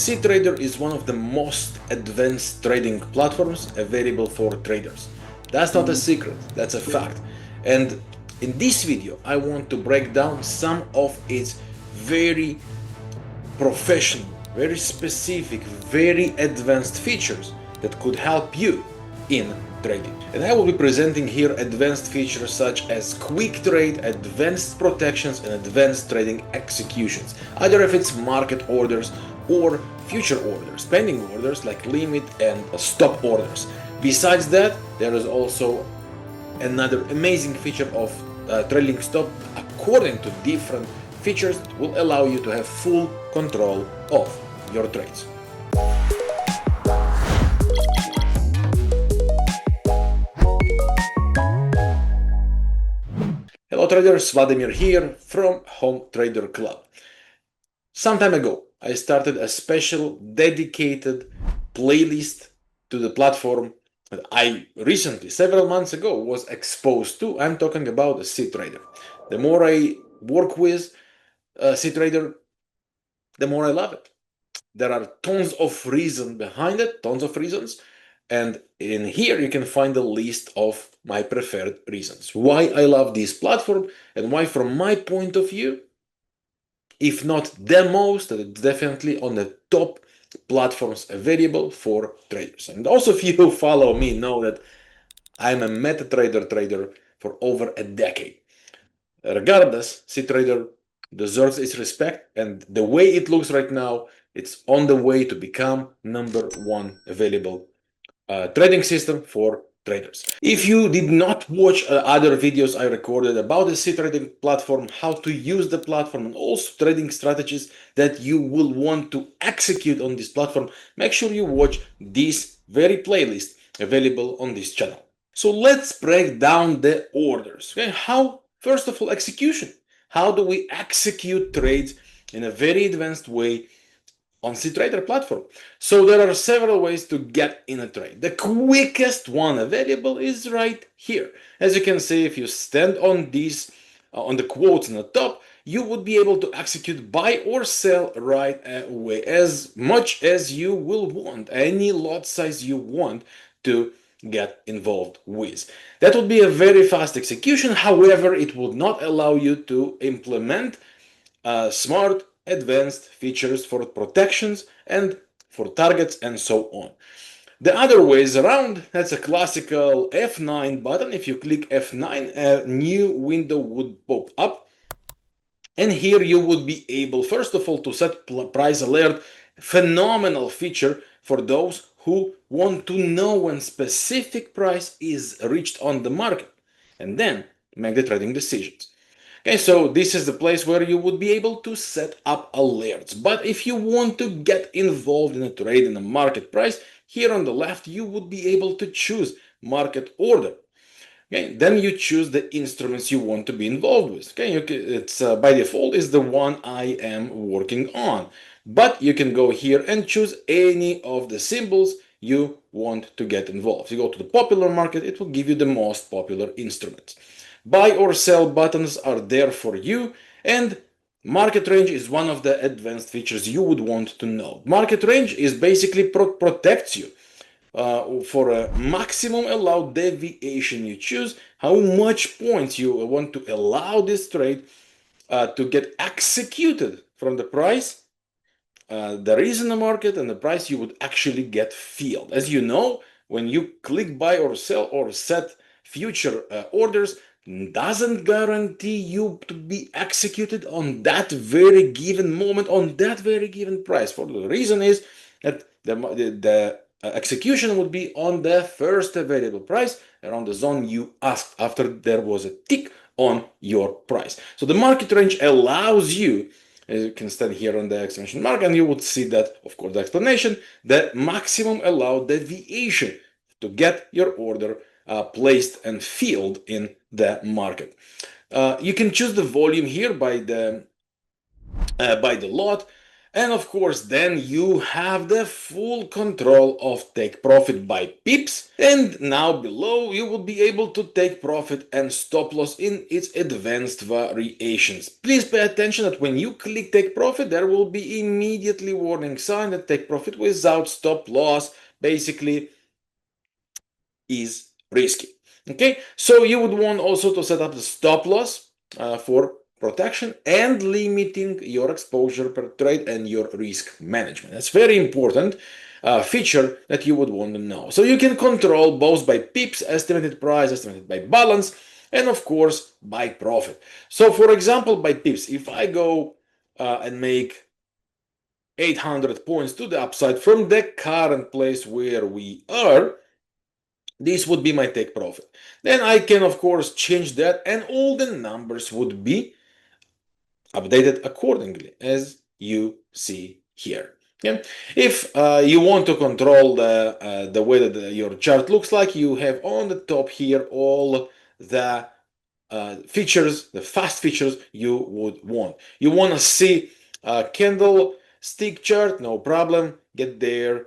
cTrader is one of the most advanced trading platforms available for traders. That's not a secret, that's a fact. And in this video, I want to break down some of its very professional, very specific, very advanced features that could help you in trading. And I will be presenting here advanced features such as quick trade, advanced protections, and advanced trading executions, either if it's market orders or future orders, pending orders like limit and stop orders. Besides that, there is also another amazing feature of trailing stop according to different features that will allow you to have full control of your trades. Hello traders, Vladimir here from Home Trader Club. Some time ago, I started a special dedicated playlist to the platform that I recently, several months ago, was exposed to. I'm talking about the cTrader. The more I work with cTrader, the more I love it. There are tons of reasons behind it, tons of reasons. And in here, you can find a list of my preferred reasons. Why I love this platform and why, from my point of view, if not the most, it's definitely on the top platforms available for traders. And also, if you follow me, know that I'm a MetaTrader trader for over a decade. Regardless, cTrader deserves its respect, and the way it looks right now, it's on the way to become #1 available trading system for traders. If you did not watch other videos I recorded about the cTrading platform, how to use the platform, and also trading strategies that you will want to execute on this platform, make sure you watch this very playlist available on this channel. So let's break down the orders. Okay, first of all, execution. How do we execute trades in a very advanced way on cTrader platform? So there are several ways to get in a trade. The quickest one available is right here. As you can see, if you stand on these, on the quotes on the top, you would be able to execute buy or sell right away, as much as you will want, any lot size you want to get involved with. That would be a very fast execution. However, it would not allow you to implement smart advanced features for protections and for targets and so on. The other ways around, that's a classical F9 button. If you click F9, a new window would pop up. And here you would be able, first of all, to set price alert. Phenomenal feature for those who want to know when specific price is reached on the market and then make the trading decisions. Okay, so this is the place where you would be able to set up alerts. But if you want to get involved in a trade in a market price, here on the left, you would be able to choose market order. Okay, then you choose the instruments you want to be involved with. Okay, it's by default is the one I am working on. But you can go here and choose any of the symbols you want to get involved. If you go to the popular market, it will give you the most popular instruments. Buy or sell buttons are there for you, and market range is one of the advanced features you would want to know. Market range is basically protects you for a maximum allowed deviation you choose, how much points you want to allow this trade to get executed from the price there is in the market and the price you would actually get filled. As you know, when you click buy or sell or set future orders, doesn't guarantee you to be executed on that very given moment, on that very given price. For the reason is that the execution would be on the first available price around the zone you asked after there was a tick on your price. So the market range allows you, as you can stand here on the exclamation mark, and you would see that, of course, the explanation, the maximum allowed deviation to get your order placed and filled in the market. You can choose the volume here by the lot. And of course, then you have the full control of take profit by pips. And now below, you will be able to take profit and stop loss in its advanced variations. Please pay attention that when you click take profit, there will be immediately warning sign that take profit without stop loss basically is risky. Okay, so you would want also to set up the stop loss for protection and limiting your exposure per trade and your risk management. That's very important feature that you would want to know. So you can control both by pips, estimated price, estimated by balance, and of course by profit. So for example, by pips, if I go and make 800 points to the upside from the current place where we are, this would be my take profit. Then I can, of course, change that and all the numbers would be updated accordingly, as you see here. Yeah. If you want to control the way that your chart looks like, you have on the top here all the features, the fast features you would want. You want to see a candlestick chart, no problem. Get there,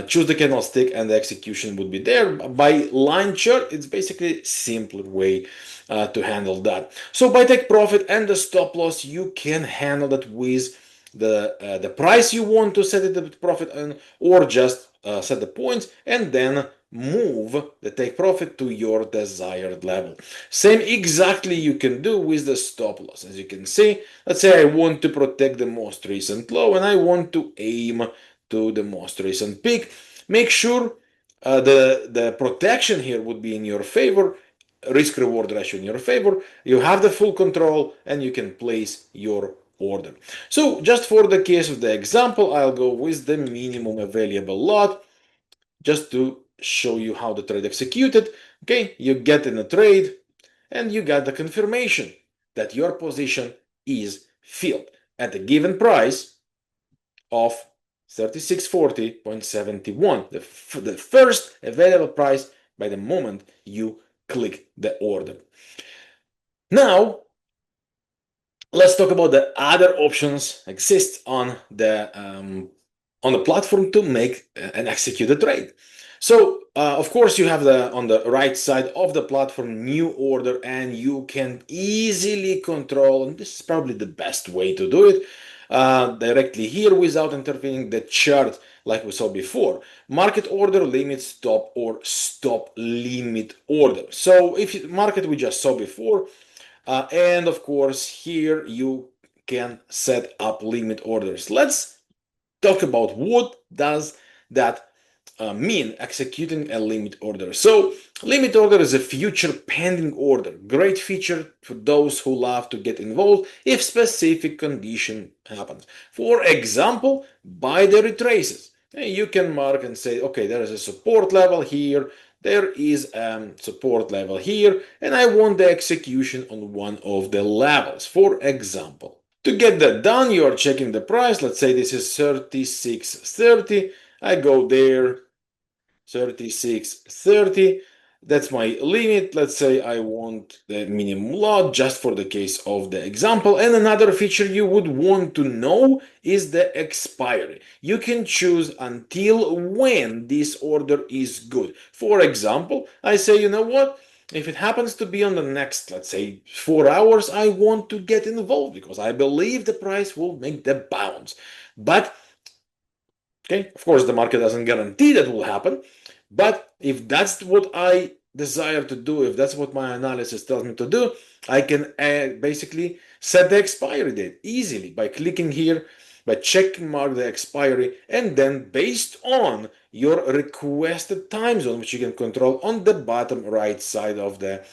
choose the candlestick, and the execution would be there. By line chart, it's basically a simpler way to handle that. So by take profit and the stop loss, you can handle that with the price you want to set it the profit on, or just set the points and then move the take profit to your desired level. Same exactly you can do with the stop loss. As you can see, let's say I want to protect the most recent low and I want to aim to the most recent peak. Make sure the protection here would be in your favor, risk reward ratio in your favor. You have the full control and you can place your order. So just for the case of the example, I'll go with the minimum available lot just to show you how the trade executed. Okay, you get in a trade and you got the confirmation that your position is filled at a given price of 3640.71, the first available price by the moment you click the order. Now, let's talk about the other options exist on the platform to make and execute a trade. So, of course, you have on the right side of the platform new order, and you can easily control, and this is probably the best way to do it, directly here without intervening the chart like we saw before. Market order, limit stop, or stop limit order. So if you market we just saw before, and of course here you can set up limit orders. Let's talk about what does that mean, executing a limit order. So limit order is a future pending order. Great feature for those who love to get involved if specific condition happens. For example, buy the retraces. You can mark and say, okay, there is a support level here, there is a support level here, and I want the execution on one of the levels, for example. To get that done, you are checking the price. Let's say this is 36.30. I go there, 36.30. That's my limit. Let's say I want the minimum lot just for the case of the example. And another feature you would want to know is the expiry. You can choose until when this order is good. For example, I say, you know what? If it happens to be on the next, let's say, 4 hours, I want to get involved because I believe the price will make the bounce. But, okay, of course, the market doesn't guarantee that will happen. But if that's what I desire to do, if that's what my analysis tells me to do, I can basically set the expiry date easily by clicking here, by checking mark the expiry, and then based on your requested time zone, which you can control on the bottom right side of the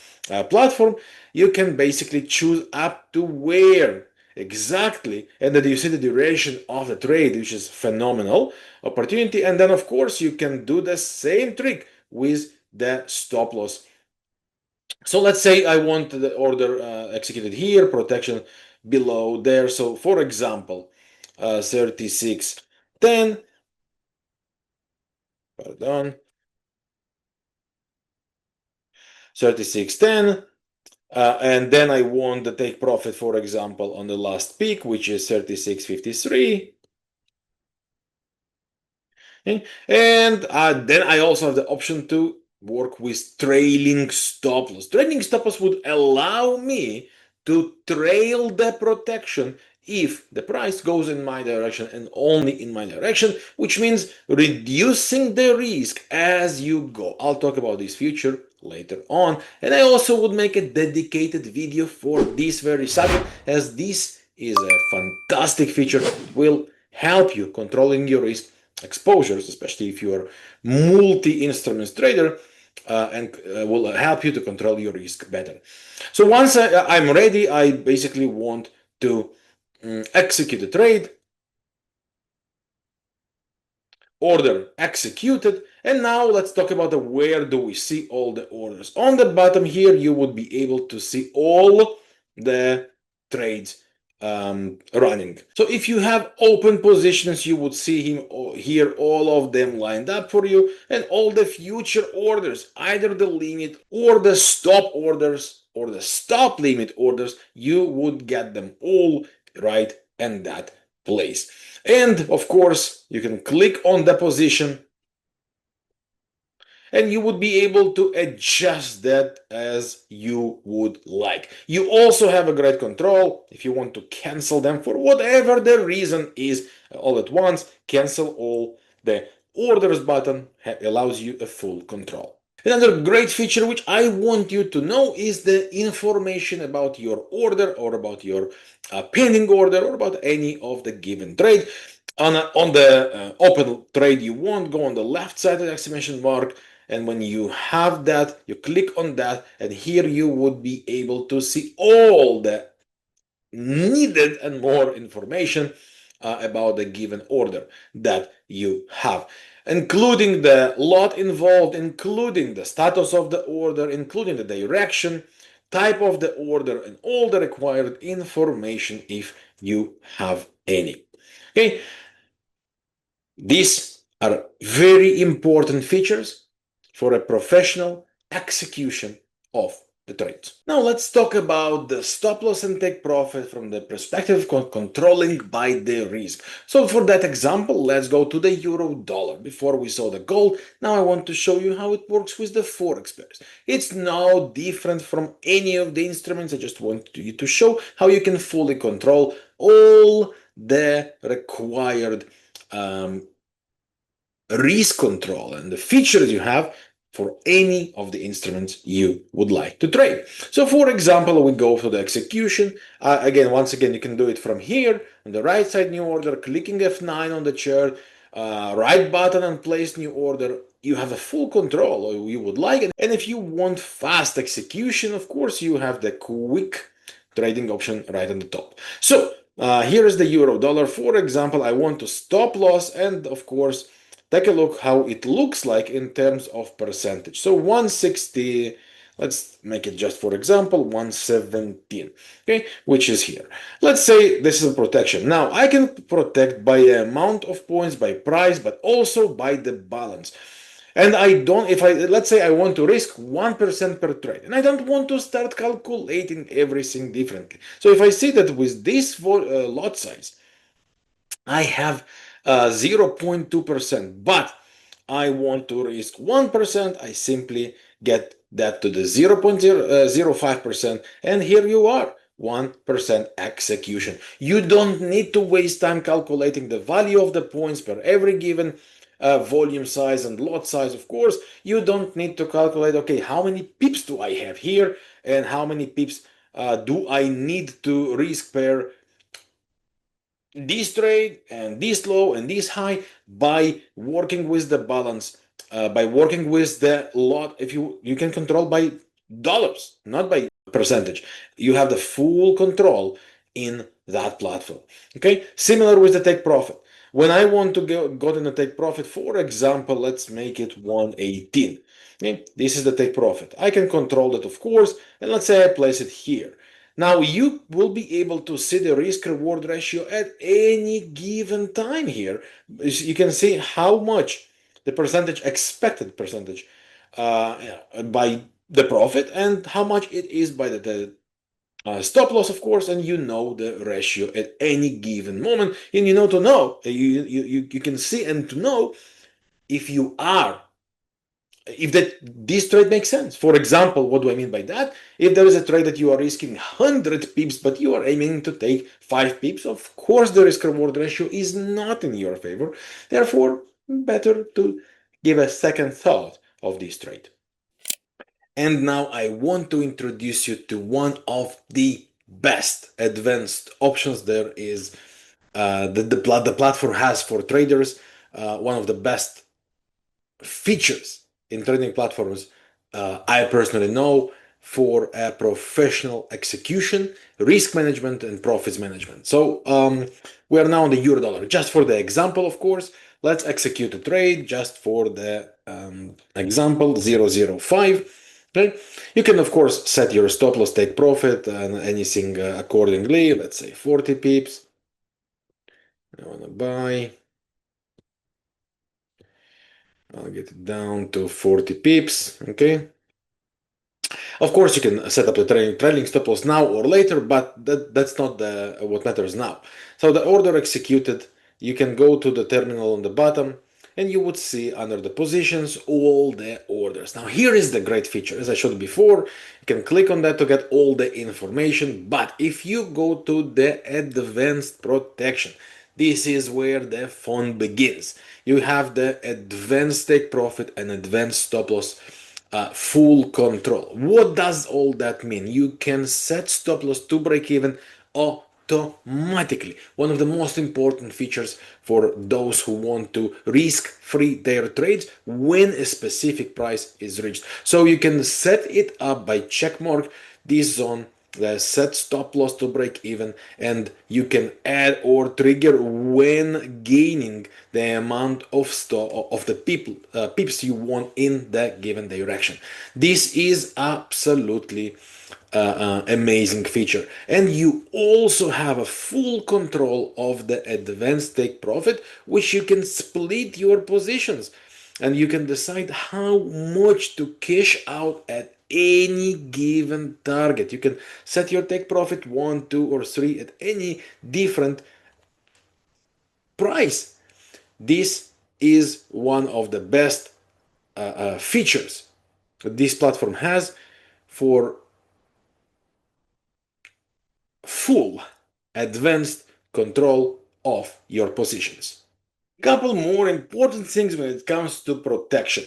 platform, you can basically choose up to where exactly, and then you see the duration of the trade, which is phenomenal opportunity. And then of course you can do the same trick with the stop loss. So let's say I want the order executed here, protection below there. So for example, 36.10, pardon, 36.10, And then I want the take profit, for example, on the last peak, which is 36.53. Okay. And then I also have the option to work with trailing stop loss. Trailing stop loss would allow me to trail the protection if the price goes in my direction and only in my direction, which means reducing the risk as you go. I'll talk about this feature later on. And I also would make a dedicated video for this very subject, as this is a fantastic feature. It will help you controlling your risk exposures, especially if you're multi-instruments trader, and will help you to control your risk better. So once I'm ready, I basically want to execute the trade, order executed, and now let's talk about where do we see all the orders. On the bottom here, you would be able to see all the trades running. So if you have open positions, you would see here all of them lined up for you, and all the future orders, either the limit or the stop orders or the stop limit orders, you would get them all right in that place. And of course, you can click on the position and you would be able to adjust that as you would like. You also have a great control if you want to cancel them for whatever the reason is all at once. Cancel all the orders button allows you a full control. Another great feature which I want you to know is the information about your order or about your pending order or about any of the given trade. On the open trade you want, go on the left side of the exclamation mark, and when you have that, you click on that, and here you would be able to see all the needed and more information about the given order that you have, including the lot involved, including the status of the order, including the direction, type of the order, and all the required information if you have any. Okay, these are very important features for a professional execution of the trades. Now let's talk about the stop loss and take profit from the perspective of controlling by the risk. So for that example, let's go to the euro dollar. Before we saw the gold, now I want to show you how it works with the forex pairs. It's now different from any of the instruments. I just want you to show how you can fully control all the required risk control and the features you have for any of the instruments you would like to trade. So for example, we go for the execution. Once again, you can do it from here on the right side, new order, clicking F9 on the chart, right button and place new order. You have a full control or you would like it. And if you want fast execution, of course, you have the quick trading option right on the top. So here is the euro dollar. For example, I want to stop loss and of course, take a look how it looks like in terms of percentage. So 160, let's make it just for example, 117, okay, which is here. Let's say this is a protection. Now I can protect by the amount of points, by price, but also by the balance. And I don't, let's say I want to risk 1% per trade, and I don't want to start calculating everything differently. So if I see that with this lot size, I have 0.2%, but I want to risk 1%, I simply get that to the 0.05%, and here you are, 1% execution. You don't need to waste time calculating the value of the points per every given volume size and lot size. Of course, you don't need to calculate, okay, how many pips do I have here, and how many pips do I need to risk per this trade and this low and this high. By working with the balance, by working with the lot, if you can control by dollars, not by percentage, you have the full control in that platform. Okay, similar with the take profit. When I want to go in the take profit, for example, let's make it 118. Okay, this is the take profit. I can control that, of course, and let's say I place it here. Now you will be able to see the risk reward ratio at any given time here. You can see how much the percentage, expected percentage, by the profit and how much it is by the stop loss, of course, and you know the ratio at any given moment, and you know to know you can see and to know if you are if that this trade makes sense. For example, what do I mean by that? If there is a trade that you are risking 100 pips, but you are aiming to take 5 pips, of course the risk reward ratio is not in your favor. Therefore, better to give a second thought of this trade. And now I want to introduce you to one of the best advanced options there is the platform has for traders. One of the best features in trading platforms I personally know for a professional execution, risk management, and profits management. So we are now on the euro dollar. Just for the example, of course, let's execute a trade just for the example 0.05. Okay, you can of course set your stop loss, take profit, and anything accordingly. Let's say 40 pips. I want to buy. I'll get it down to 40 pips. Okay. Of course, you can set up the trailing stop loss now or later, but that's not what matters now. So the order executed, you can go to the terminal on the bottom, and you would see under the positions all the orders. Now here is the great feature. As I showed before, you can click on that to get all the information, but if you go to the advanced protection, this is where the fun begins. You have the advanced take profit and advanced stop loss full control. What does all that mean? You can set stop loss to break even automatically. One of the most important features for those who want to risk-free their trades when a specific price is reached. So you can set it up by checkmark this zone, the set stop loss to break even, and you can add or trigger when gaining the amount of the pips you want in that given direction. This is absolutely amazing feature, and you also have a full control of the advanced take profit, which you can split your positions and you can decide how much to cash out at any given target. You can set your take profit 1, 2, or 3 at any different price. This is one of the best features that this platform has for full advanced control of your positions. Couple more important things when it comes to protection.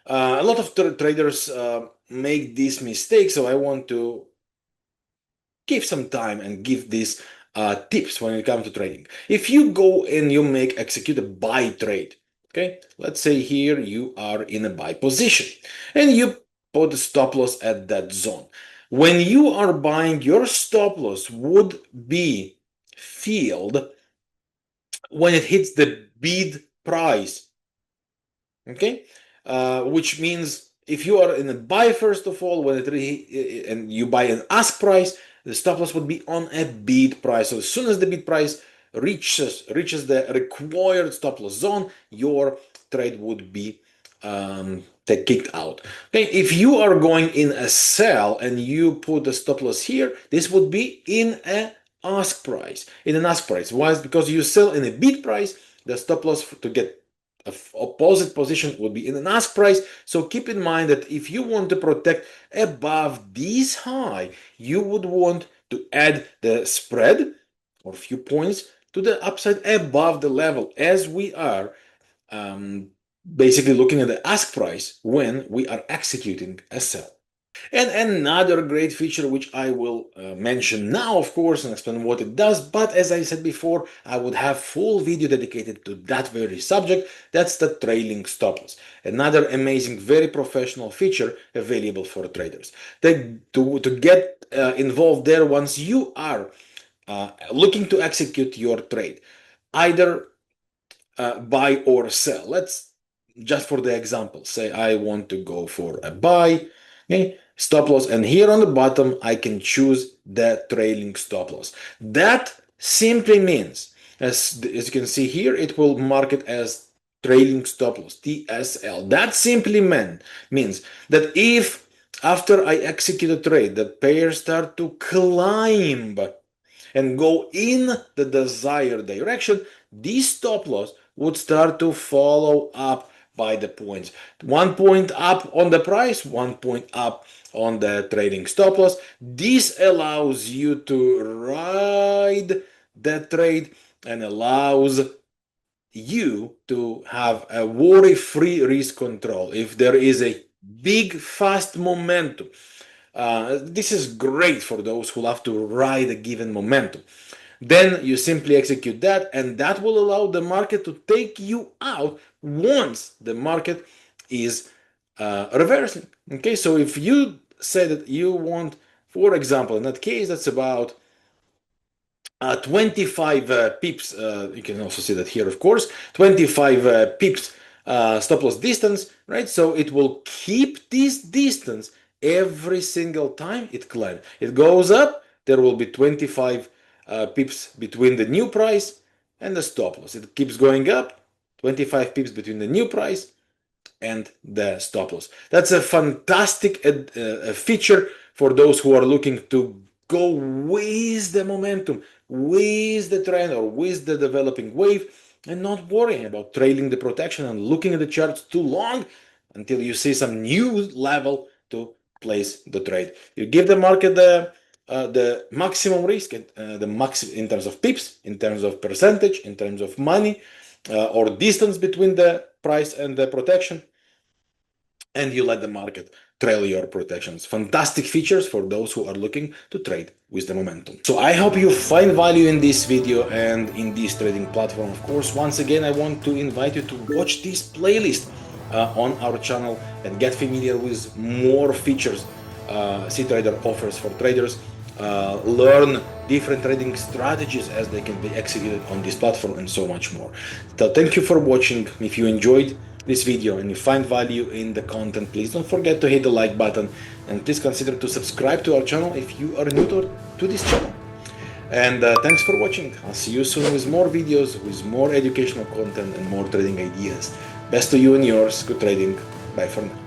A lot of traders make this mistake, so I want to give some time and give these tips when it comes to trading. If you go and you execute a buy trade, okay, let's say here you are in a buy position and you put a stop loss at that zone. When you are buying, your stop loss would be filled when it hits the bid price, okay, which means if you are in a buy, first of all, when and you buy an ask price, the stop loss would be on a bid price. So as soon as the bid price reaches the required stop loss zone, your trade would be kicked out. Okay, if you are going in a sell and you put the stop loss here, this would be in a ask price. In an ask price. Why? Because you sell in a bid price, the stop loss to get opposite position would be in an ask price. So keep in mind that if you want to protect above this high, you would want to add the spread or a few points to the upside above the level, as we are basically looking at the ask price when we are executing a sell. And another great feature, which I will mention now, of course, and explain what it does, but as I said before, I would have full video dedicated to that very subject. That's the trailing stop loss. Another amazing, very professional feature available for traders. To get involved there, once you are looking to execute your trade, either buy or sell. Let's just for the example, say I want to go for a buy, okay, stop loss, and here on the bottom I can choose the trailing stop loss. That simply means, as you can see here, it will mark it as trailing stop loss, TSL. That simply means that if after I execute a trade, the pair start to climb and go in the desired direction, this stop loss would start to follow up by the points. 1 point up on the price, 1 point up on the trading stop loss. This allows you to ride the trade and allows you to have a worry-free risk control. If there is a big, fast momentum, this is great for those who love to ride a given momentum. Then you simply execute that, and that will allow the market to take you out once the market is reversing. Okay, so if you say that you want, for example, in that case, that's about 25 pips, you can also see that here, of course, 25 pips stop loss distance, right? So it will keep this distance every single time it climbs. It goes up, there will be 25 pips between the new price and the stop loss. It keeps going up, 25 pips between the new price and the stop loss. That's a fantastic feature for those who are looking to go with the momentum, with the trend, or with the developing wave, and not worrying about trailing the protection and looking at the charts too long until you see some new level to place the trade. You give the market the maximum risk, in terms of pips, in terms of percentage, in terms of money, or distance between the price and the protection, and you let the market trail your protections. Fantastic features for those who are looking to trade with the momentum. So I hope you find value in this video and in this trading platform. Of course, once again, I want to invite you to watch this playlist on our channel and get familiar with more features cTrader offers for traders. Learn different trading strategies as they can be executed on this platform, and so much more. So thank you for watching. If you enjoyed this video and you find value in the content, please don't forget to hit the like button, and please consider to subscribe to our channel if you are new to this channel. And thanks for watching. I'll see you soon with more videos, with more educational content and more trading ideas. Best to you and yours. Good trading. Bye for now.